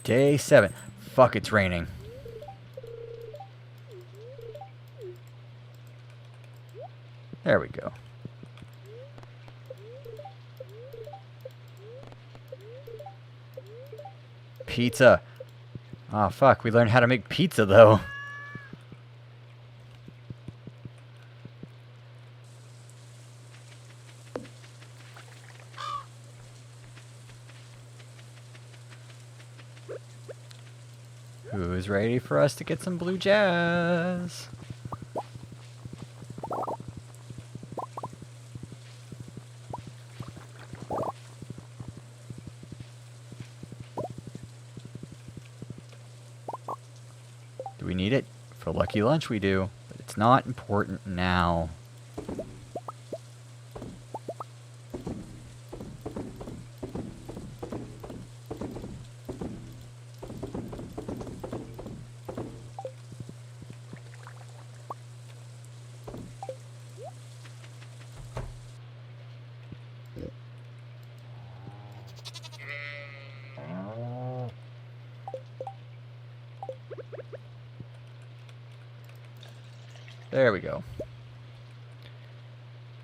Day 7. Fuck, it's raining. There we go. Pizza. Oh, fuck. We learned how to make pizza, though. Who's ready for us to get some blue jazz? Do we need it? For Lucky Lunch we do, but it's not important now. There we go.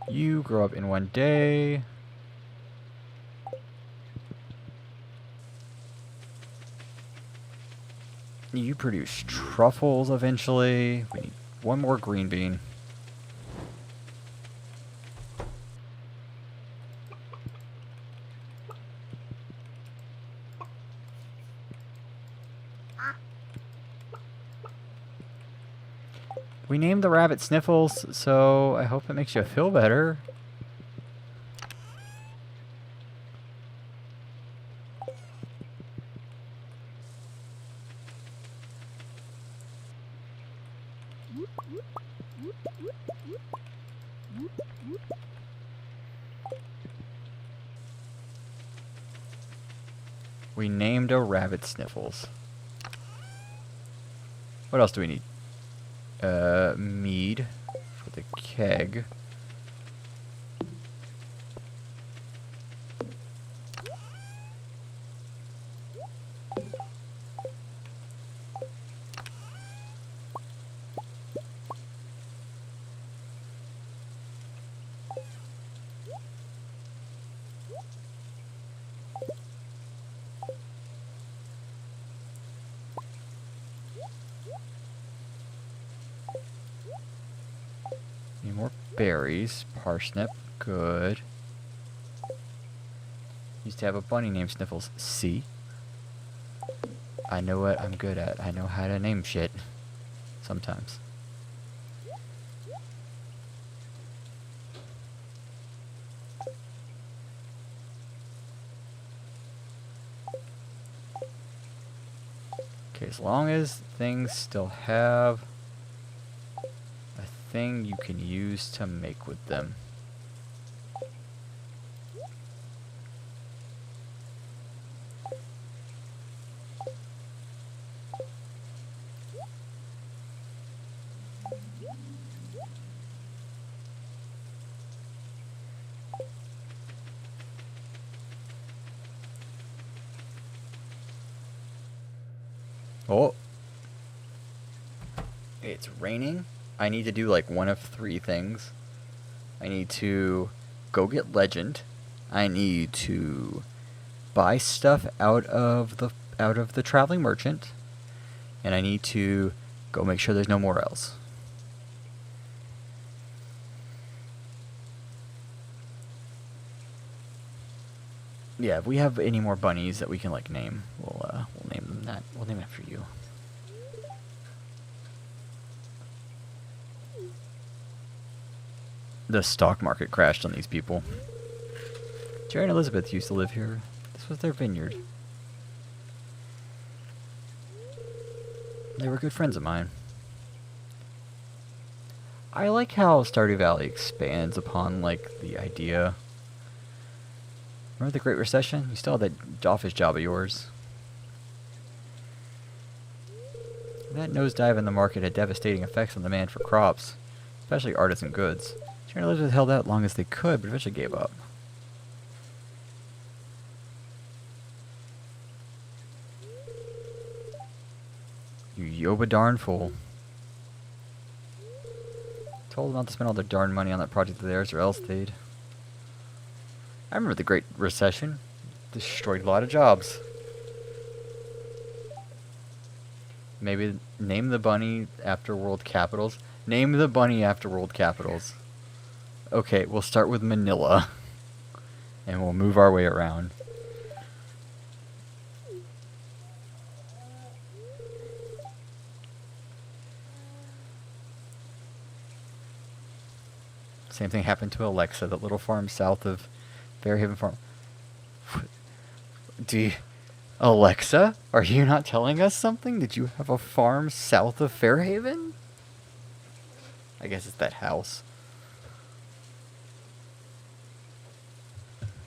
You grow up in one day. You produce truffles eventually. We need one more green bean. We named the rabbit Sniffles, so I hope it makes you feel better. We named a rabbit Sniffles. What else do we need? Mead for the keg. Need more berries. Parsnip. Good. Used to have a bunny named Sniffles. See? I know what I'm good at. I know how to name shit. Sometimes. Okay, as long as things still have a thing you can use to make with them. Oh, it's raining. I need to do like one of three things. I need to go get legend. I need to buy stuff out of the traveling merchant, and I need to go make sure there's no more else. Yeah, if we have any more bunnies that we can like name, we'll name them that. We'll name it after you. The stock market crashed on these people. Jerry and Elizabeth used to live here. This was their vineyard. They were good friends of mine. I like how Stardew Valley expands upon like the idea. Remember the Great Recession? You still had that office job of yours. That nosedive in the market had devastating effects on demand for crops, especially artisan goods. Jerry and Elizabeth held out long as they could, but eventually gave up. Yoba darn fool. Told them not to spend all their darn money on that project of theirs or else they'd... I remember the Great Recession. Destroyed a lot of jobs. Maybe name the bunny after world capitals. Name the bunny after world capitals. Okay, we'll start with Manila. And we'll move our way around. Same thing happened to Alexa, that little farm south of Fairhaven Farm. Alexa, are you not telling us something? Did you have a farm south of Fairhaven? I guess it's that house.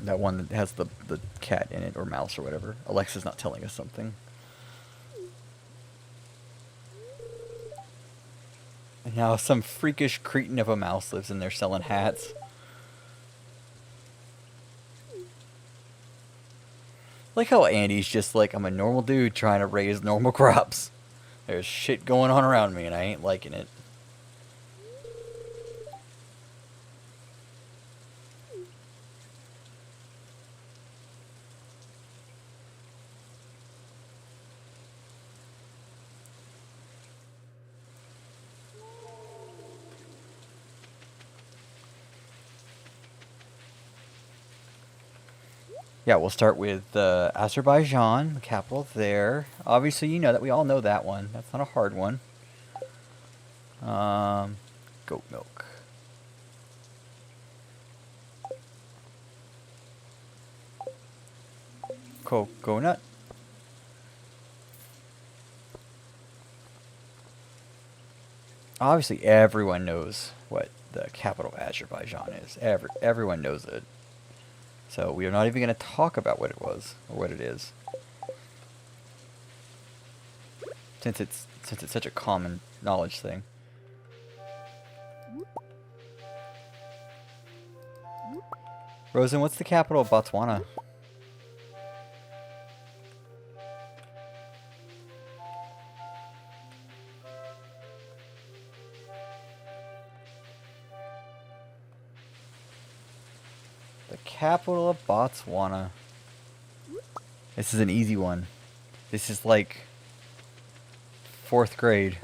That one that has the cat in it, or mouse, or whatever. Alexa's not telling us something. And now some freakish cretin of a mouse lives in there selling hats. Like how Andy's just like, I'm a normal dude trying to raise normal crops. There's shit going on around me and I ain't liking it. Yeah, we'll start with Azerbaijan, the capital there. Obviously, you know that. We all know that one. That's not a hard one. Goat milk. Coconut. Obviously, everyone knows what the capital of Azerbaijan is. Everyone knows it. So we are not even going to talk about what it was or what it is, since it's such a common knowledge thing. Rosen, what's the capital of Botswana? Capital of Botswana. This is an easy one. This is like 4th grade.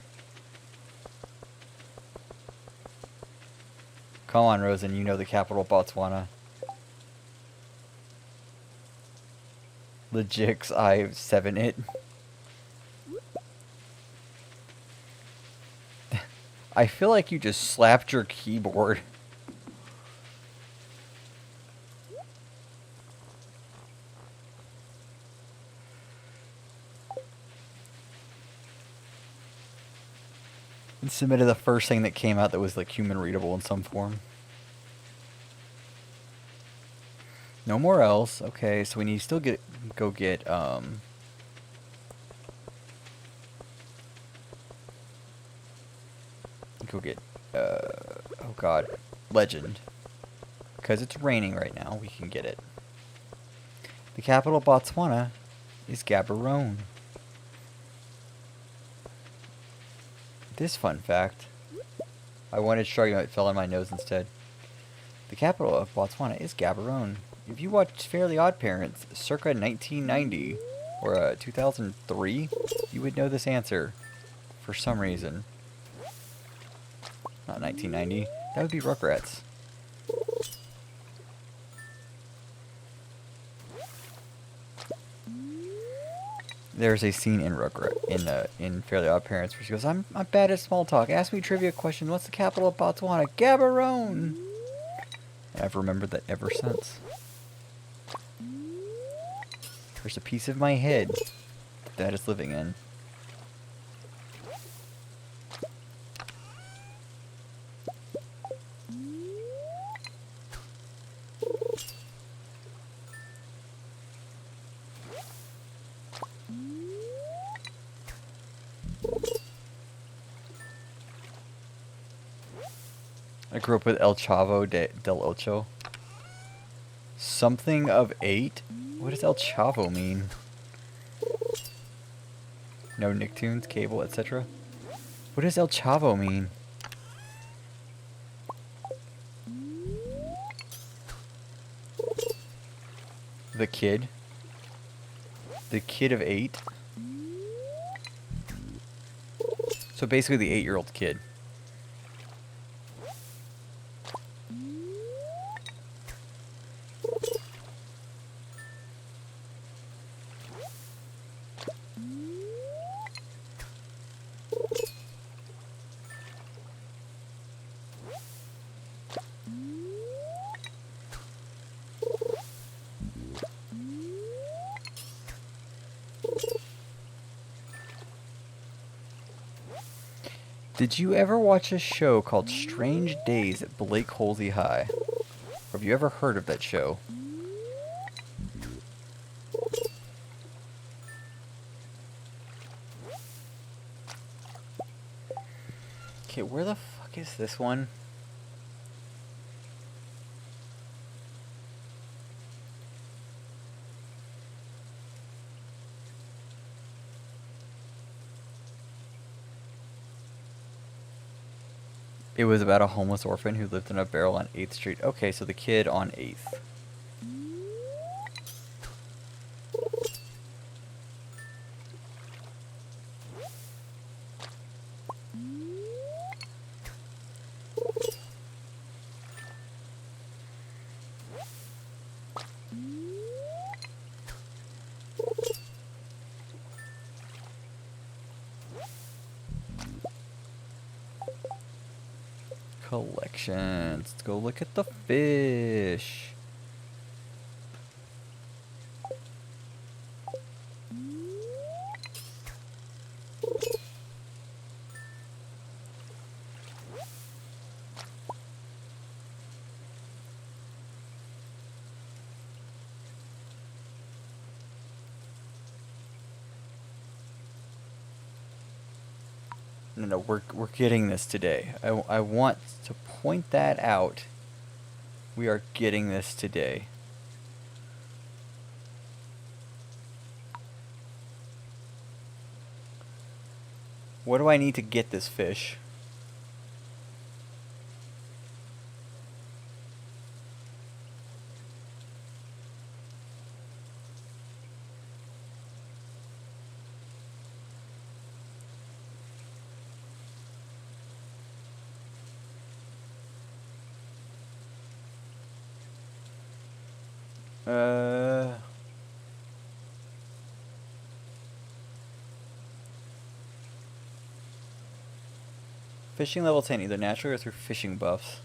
Come on, Rosen, you know the capital of Botswana. Legix, I 7 it. I feel like you just slapped your keyboard. And submitted the first thing that came out that was like human readable in some form. No more else. Okay, so we need to still go get oh god, legend. Because it's raining right now, we can get it. The capital of Botswana is Gaborone. This fun fact, I wanted to show you, it fell on my nose instead. The capital of Botswana is Gaborone. If you watched Fairly Odd Parents circa 1990 or 2003, you would know this answer for some reason. Not 1990. That would be Rugrats. There's a scene in in Fairly Odd Parents where she goes, I'm bad at small talk. Ask me a trivia question. What's the capital of Botswana? Gaborone! And I've remembered that ever since. There's a piece of my head that is living in. I grew up with El Chavo del Ocho. Something of 8? What does El Chavo mean? No Nicktoons, cable, etc. What does El Chavo mean? The kid? The kid of 8? So basically the 8-year-old kid. Did you ever watch a show called Strange Days at Blake Holsey High? Or have you ever heard of that show? Okay, where the fuck is this one? It was about a homeless orphan who lived in a barrel on 8th Street. Okay, so the kid on 8th. Collections. Let's go look at the fish. No, we're getting this today. I want to point that out. We are getting this today. What do I need to get this fish? Fishing level 10, either naturally or through fishing buffs.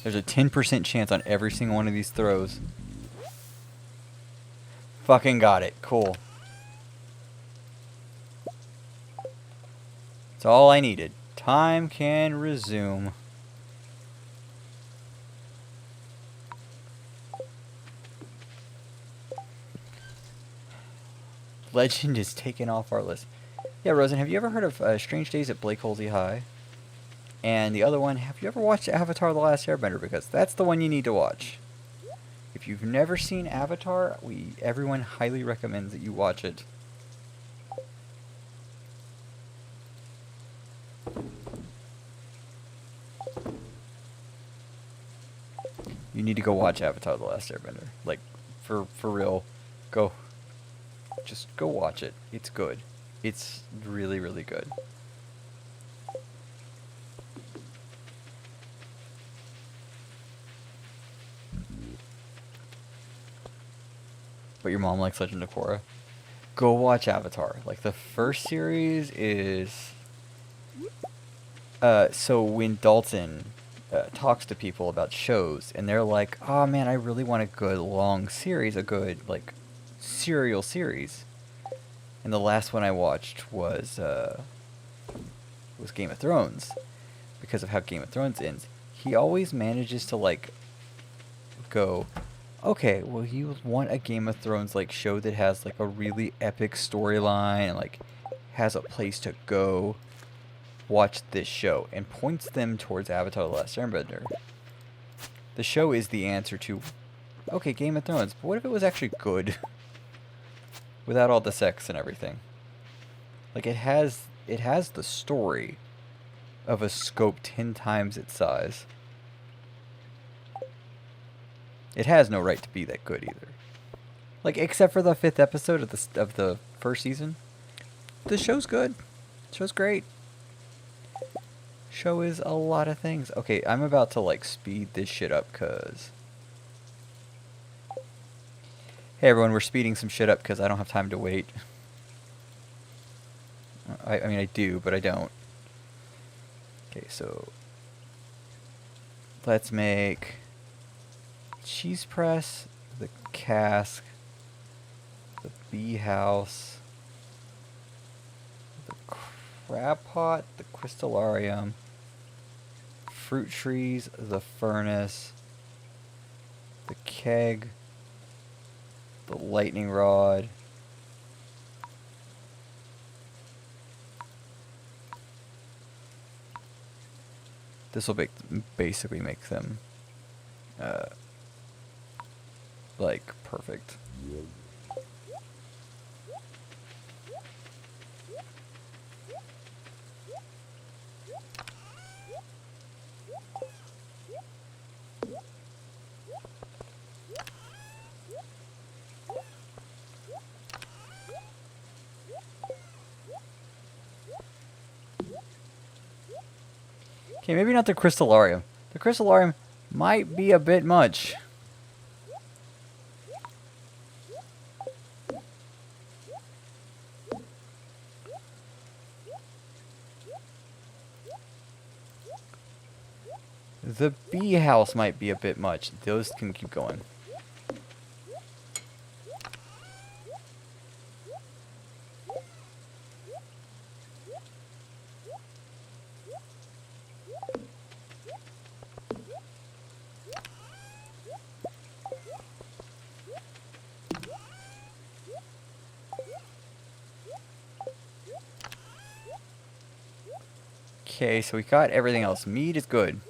There's a 10% chance on every single one of these throws. Fucking got it. Cool. That's all I needed. Time can resume. Legend is taken off our list. Yeah, Rosen, have you ever heard of Strange Days at Blake Holsey High? And the other one, have you ever watched Avatar The Last Airbender? Because that's the one you need to watch. If you've never seen Avatar, everyone highly recommends that you watch it. You need to go watch Avatar The Last Airbender. Like, for real. Go. Just go watch it. It's good. It's really, really good. But your mom likes Legend of Korra? Go watch Avatar. Like, the first series is... so when Dalton talks to people about shows, and they're like, oh man, I really want a good long series, a good, like, serial series. And the last one I watched was Game of Thrones. Because of how Game of Thrones ends. He always manages to, like, go, okay, well, you want a Game of Thrones, like, show that has, like, a really epic storyline and, like, has a place to go. Watch this show. And points them towards Avatar The Last Airbender. The show is the answer to, okay, Game of Thrones, but what if it was actually good? Without all the sex and everything. Like, it has the story of a scope 10 times its size. It has no right to be that good either. Like, except for the 5th episode of the first season. The show's good. The show's great. Show is a lot of things. Okay, I'm about to, like, speed this shit up, cause... Hey everyone, we're speeding some shit up because I don't have time to wait. I mean, I do, but I don't. Okay, so... Let's make... cheese press, the cask, the bee house, the crab pot, the crystallarium, fruit trees, the furnace, the keg, the lightning rod, this will basically make them like perfect. Okay, maybe not the crystallarium. The crystallarium might be a bit much. The bee house might be a bit much. Those can keep going. Okay, so we got everything else. Meat is good.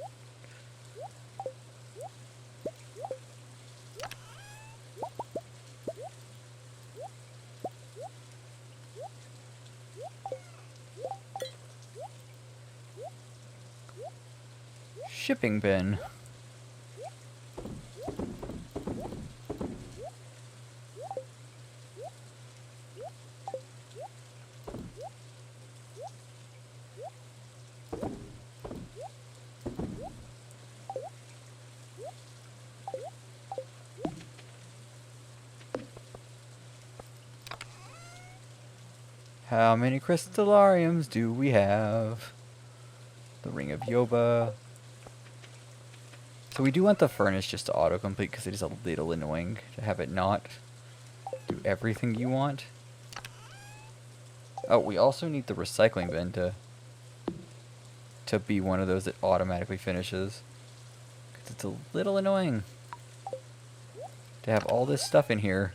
Shipping bin. How many crystallariums do we have? The Ring of Yoba. So we do want the furnace just to autocomplete because it is a little annoying to have it not do everything you want. Oh, we also need the recycling bin to be one of those that automatically finishes. Because it's a little annoying to have all this stuff in here.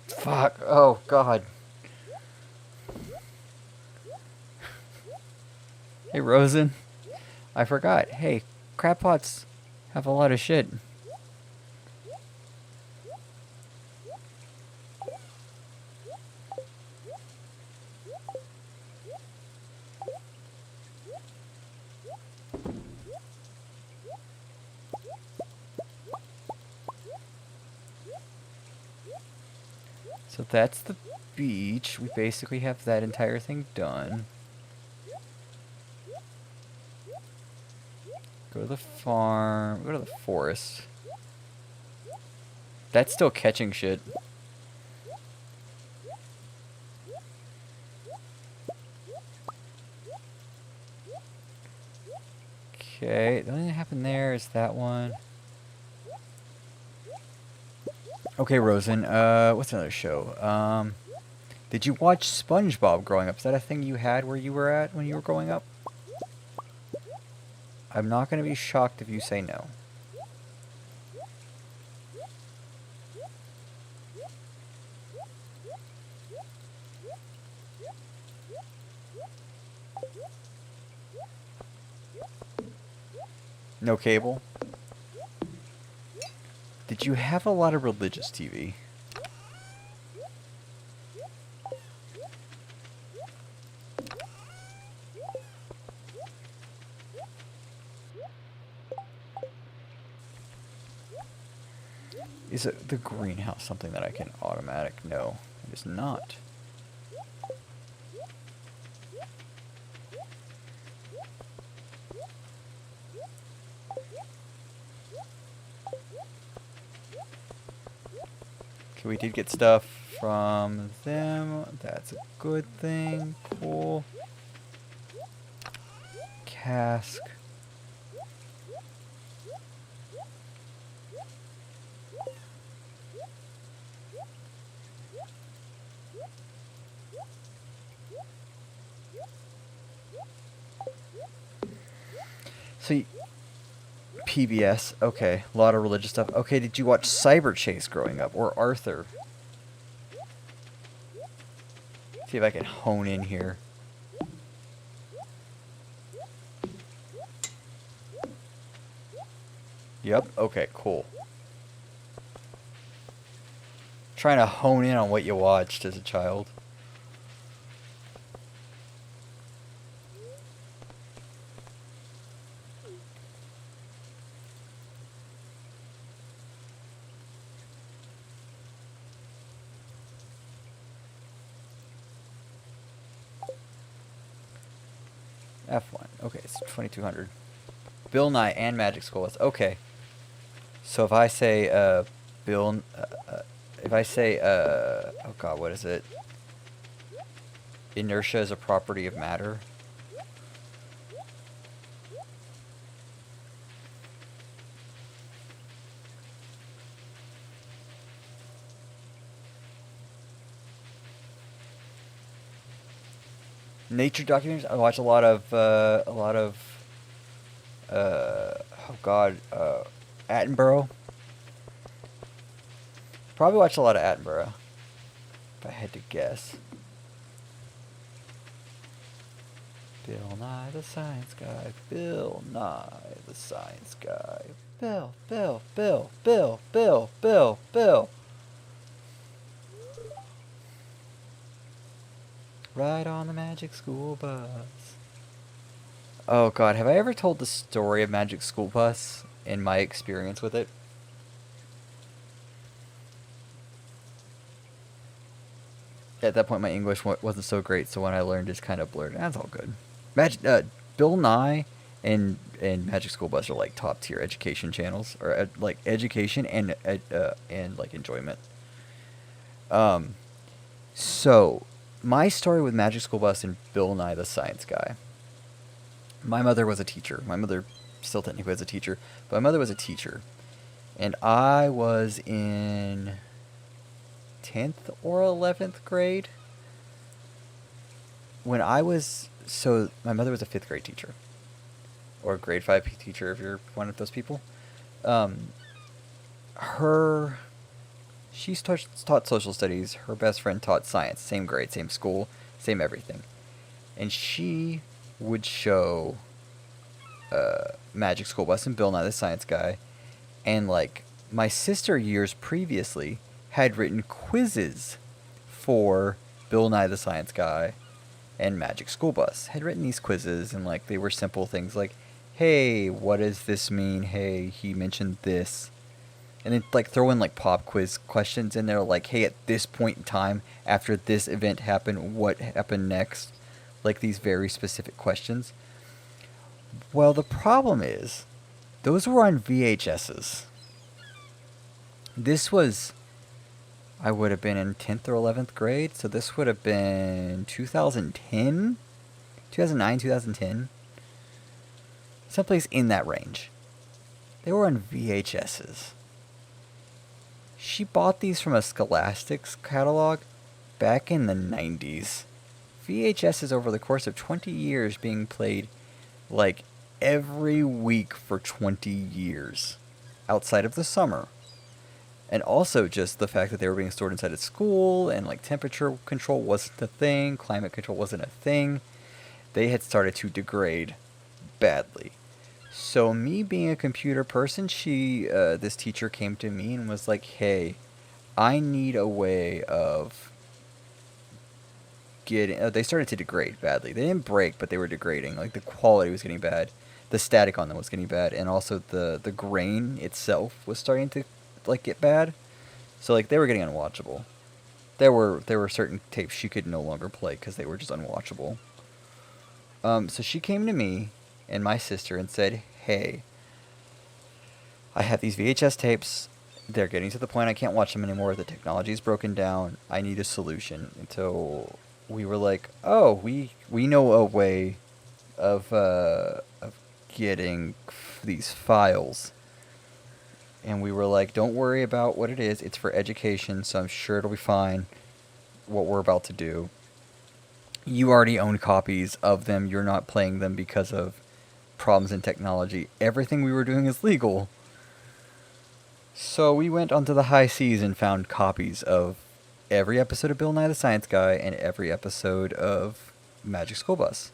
Fuck. Oh, God. Hey, Rosen. I forgot. Hey, crab pots have a lot of shit. So that's the beach. We basically have that entire thing done. Go to the farm. Go to the forest. That's still catching shit. Okay, the only thing that happened there is that one. Okay, Rosen, what's another show? Did you watch SpongeBob growing up? Is that a thing you had where you were at when you were growing up? I'm not going to be shocked if you say no. No cable? Did you have a lot of religious TV? Is it the greenhouse something that I can automatic? No, it is not. Okay, we did get stuff from them. That's a good thing. Cool. Cask. So, PBS, okay, a lot of religious stuff. Okay, did you watch Cyber Chase growing up, or Arthur? See if I can hone in here. Yep, okay, cool. Trying to hone in on what you watched as a child. F1. Okay, it's 2200. Bill Nye and Magic School Bus. Okay. So if I say, oh god, what is it? Inertia is a property of matter. Nature documentaries. I watch a lot of, Attenborough. Probably watch a lot of Attenborough, if I had to guess. Bill Nye the Science Guy. Bill Nye the Science Guy. Bill. Ride on the Magic School Bus. Oh god, have I ever told the story of Magic School Bus and my experience with it? At that point, my English wasn't so great, so when I learned, it's kind of blurred. That's all good. Bill Nye and Magic School Bus are like top tier education channels, or like education and like enjoyment. So my story with Magic School Bus and Bill Nye the Science Guy. My mother was a teacher. My mother still technically is a teacher, but my mother was a teacher, and I was in 10th or 11th grade when I was, so my mother was a 5th grade teacher, or a grade 5 teacher if you're one of those people. She's taught social studies. Her best friend taught science. Same grade, same school, same everything. And she would show Magic School Bus and Bill Nye the Science Guy. And like my sister years previously had written quizzes for Bill Nye the Science Guy and Magic School Bus. Had written these quizzes, and like they were simple things like, hey, what does this mean? Hey, he mentioned this. And then like throw in like pop quiz questions in there, like, hey, at this point in time, after this event happened, what happened next? Like these very specific questions. Well, the problem is, those were on VHSs. This was, I would have been in 10th or 11th grade, so this would have been 2010? 2009, 2010? Someplace in that range. They were on VHSs. She bought these from a Scholastics catalog back in the 90s. VHSs over the course of 20 years being played like every week for 20 years outside of the summer. And also just the fact that they were being stored inside a school, and like temperature control wasn't a thing, climate control wasn't a thing. They had started to degrade badly. So me being a computer person, this teacher came to me and was like, "Hey, I need a way of getting." They started to degrade badly. They didn't break, but they were degrading. Like the quality was getting bad, the static on them was getting bad, and also the grain itself was starting to like get bad. So like they were getting unwatchable. There were certain tapes she could no longer play because they were just unwatchable. So she came to me and my sister and said, "Hey, I have these VHS tapes. They're getting to the point I can't watch them anymore. The technology's broken down. I need a solution." And so we were like, "Oh, we know a way of getting these files." And we were like, "Don't worry about what it is. It's for education, so I'm sure it'll be fine. What we're about to do. You already own copies of them. You're not playing them because of problems in technology. Everything we were doing is legal." So we went onto the high seas and found copies of every episode of Bill Nye the Science Guy and every episode of Magic School Bus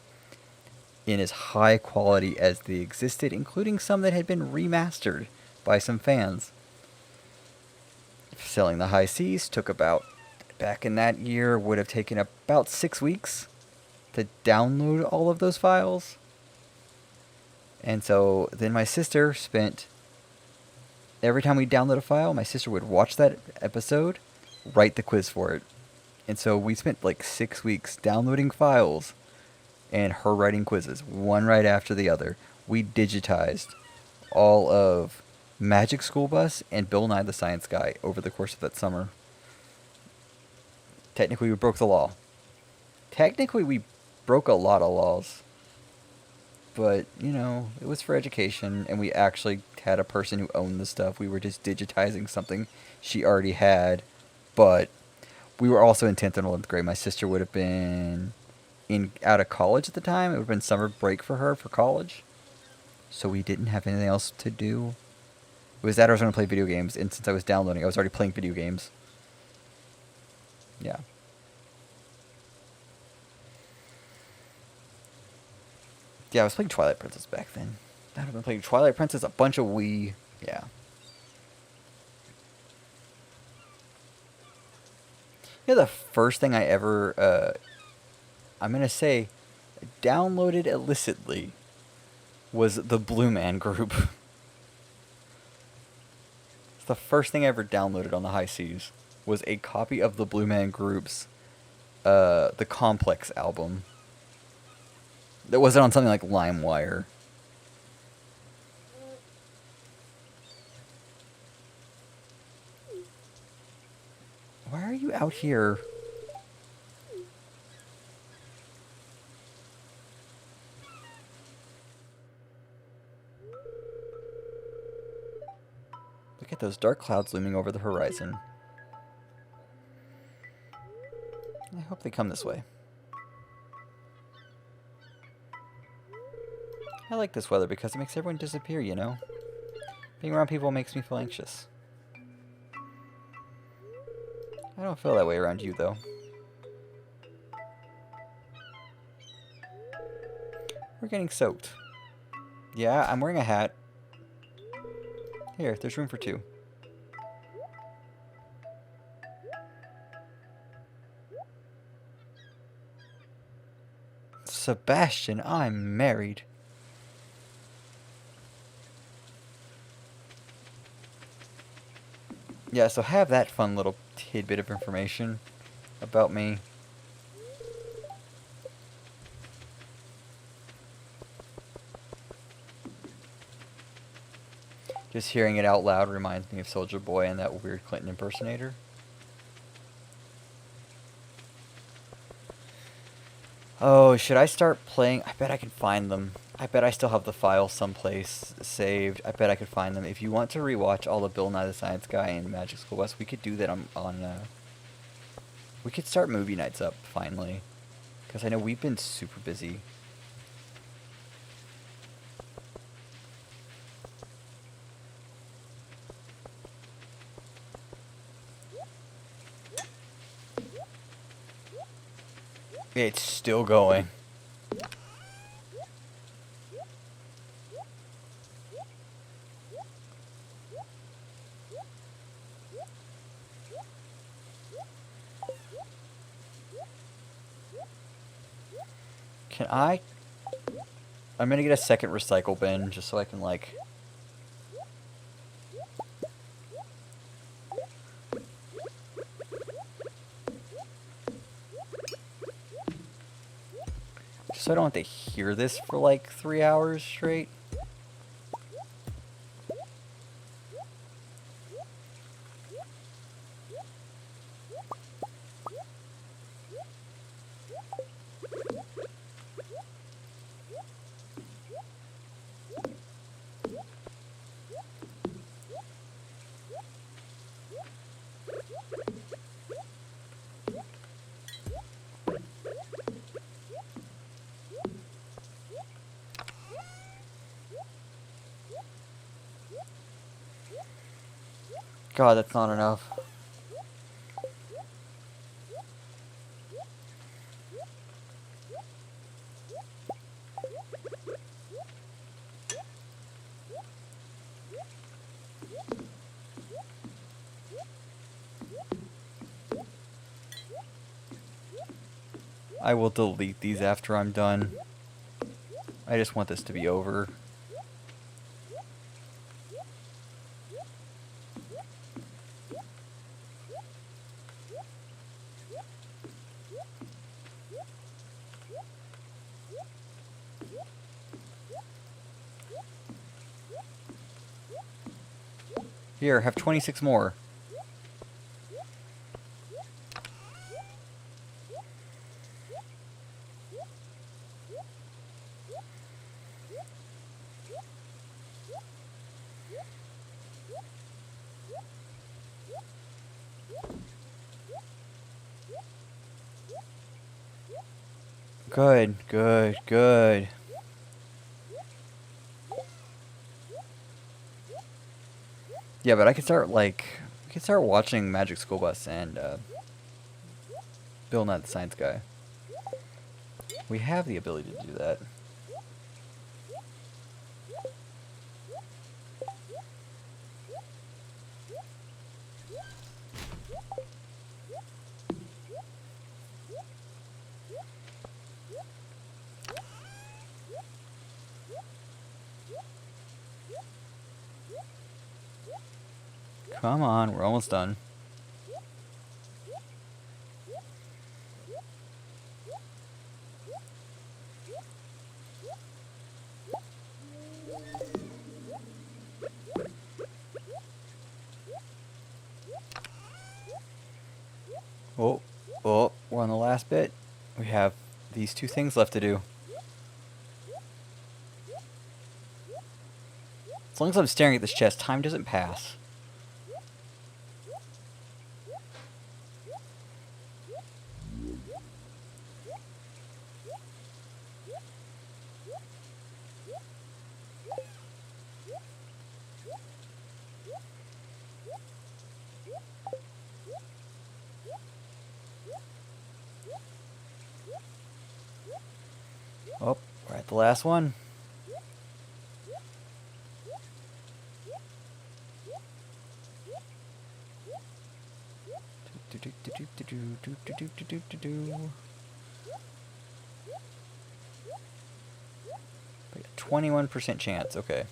in as high quality as they existed, including some that had been remastered by some fans. Selling the high seas took about, back in that year, would have taken about 6 weeks to download all of those files. And so then my sister spent, every time we download a file, my sister would watch that episode, write the quiz for it. And so we spent like 6 weeks downloading files and her writing quizzes, one right after the other. We digitized all of Magic School Bus and Bill Nye the Science Guy over the course of that summer. Technically, we broke the law. Technically, we broke a lot of laws. But, you know, it was for education, and we actually had a person who owned the stuff. We were just digitizing something she already had. But we were also in 10th and 11th grade. My sister would have been out of college at the time. It would have been summer break for her for college. So we didn't have anything else to do. It was that I was going to play video games, and since I was downloading, I was already playing video games. Yeah. Yeah, I was playing Twilight Princess back then. I would have been playing Twilight Princess, a bunch of Wii. Yeah. You know, the first thing I ever, I'm going to say, downloaded illicitly was the Blue Man Group. It's the first thing I ever downloaded on the high seas was a copy of the Blue Man Group's, the Complex album. That wasn't on something like LimeWire. Why are you out here? Look at those dark clouds looming over the horizon. I hope they come this way. I like this weather because it makes everyone disappear, you know? Being around people makes me feel anxious. I don't feel that way around you, though. We're getting soaked. Yeah, I'm wearing a hat. Here, there's room for 2. Sebastian, I'm married. Yeah, so have that fun little tidbit of information about me. Just hearing it out loud reminds me of Soulja Boy and that weird Clinton impersonator. Oh, should I start playing? I bet I can find them. I bet I still have the file someplace saved. I bet I could find them. If you want to rewatch all of Bill Nye the Science Guy and Magic School Bus, we could do that on we could start movie nights up, finally. Because I know we've been super busy. It's still going. Can I... I'm gonna get a second recycle bin just so I can, like... Just so I don't have to hear this for like 3 hours straight. God, that's not enough. I will delete these after I'm done. I just want this to be over. Here, have 26 more. Good, good, good. Yeah, but I could start, like, we could start watching Magic School Bus and, Bill Nye the Science Guy. We have the ability to do that. Come on, we're almost done. Oh, oh, we're on the last bit. We have these two things left to do. As long as I'm staring at this chest, time doesn't pass. Oh, we're at the last one. We got 21% chance, okay.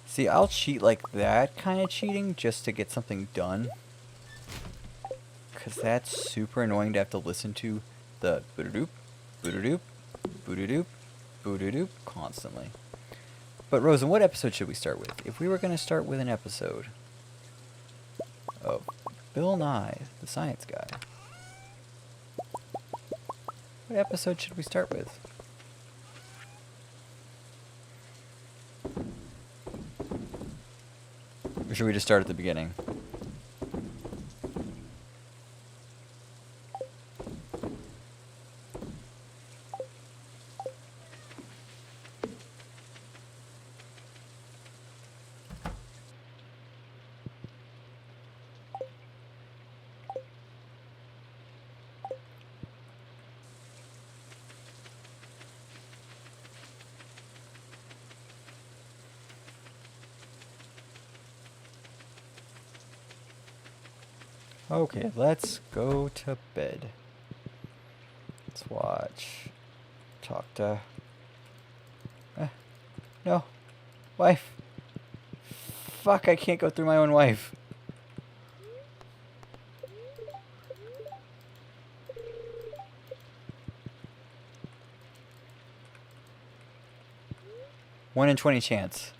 See, I'll cheat like that kind of cheating just to get something done. Because that's super annoying to have to listen to the boo-doop, boo-doop, boo-doop, boo-doop constantly. But Rosen, what episode should we start with? If we were going to start with an episode of Bill Nye, the Science Guy, what episode should we start with? Or should we just start at the beginning? Okay, let's go to bed. Let's watch. Talk to... no. Wife. Fuck, I can't go through my own wife. One in 20 chance.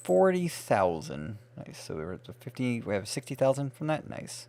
$40,000. Nice. So we're at 50. We have 60,000 from that. Nice.